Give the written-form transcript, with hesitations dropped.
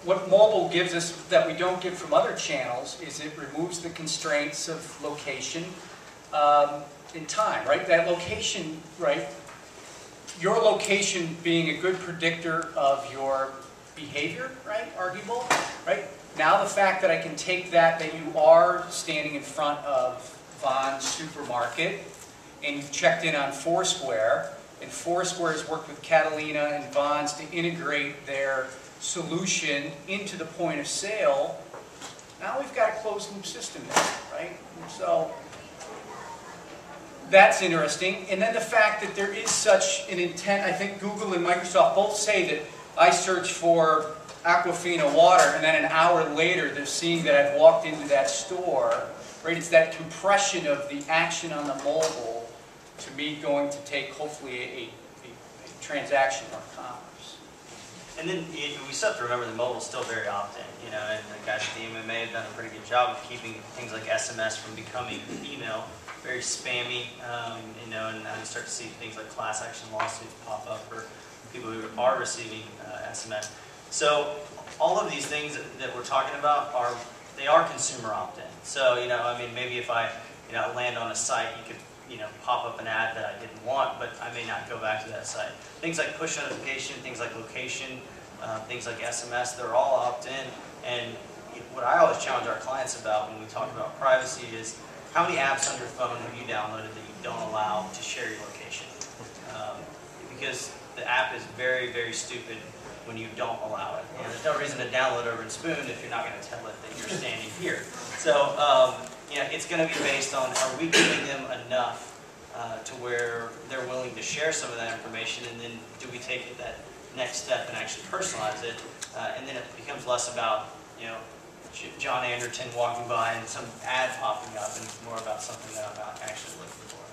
what mobile gives us that we don't get from other channels is it removes the constraints of location and time, right? That location, right? Your location being a good predictor of your behavior, right? Arguable, right? Now the fact that I can take that you are standing in front of Vons supermarket and you've checked in on Foursquare, and Foursquare has worked with Catalina and Vons to integrate their solution into the point of sale. Now we've got a closed loop system there, right? So that's interesting. And then the fact that there is such an intent, I think Google and Microsoft both say that I search for Aquafina water and then an hour later they're seeing that I've walked into that store, right? It's that compression of the action on the mobile to me going to take hopefully a transaction or commerce. And then we still have to remember the mobile is still very opt-in, you know, and the guys at the MMA have done a pretty good job of keeping things like SMS from becoming email, very spammy, you know, and now you start to see things like class action lawsuits pop up for people who are receiving SMS. So all of these things that we're talking about they are consumer opt-in. So, you know, I mean, maybe if I, you know, land on a site, you could, you know, pop up an ad that I didn't want, but I may not go back to that site. Things like push notification, things like location, things like SMS, they're all opt-in. And what I always challenge our clients about when we talk about privacy is how many apps on your phone have you downloaded that you don't allow to share your location? Because the app is very, very stupid when you don't allow it. And there's no reason to download over in Spoon if you're not going to tell it that you're standing here. So, you know, it's going to be based on, are we giving them enough to where they're willing to share some of that information, and then do we take it that next step and actually personalize it, and then it becomes less about, you know, John Anderton walking by and some ad popping up, and it's more about something that I'm actually looking for.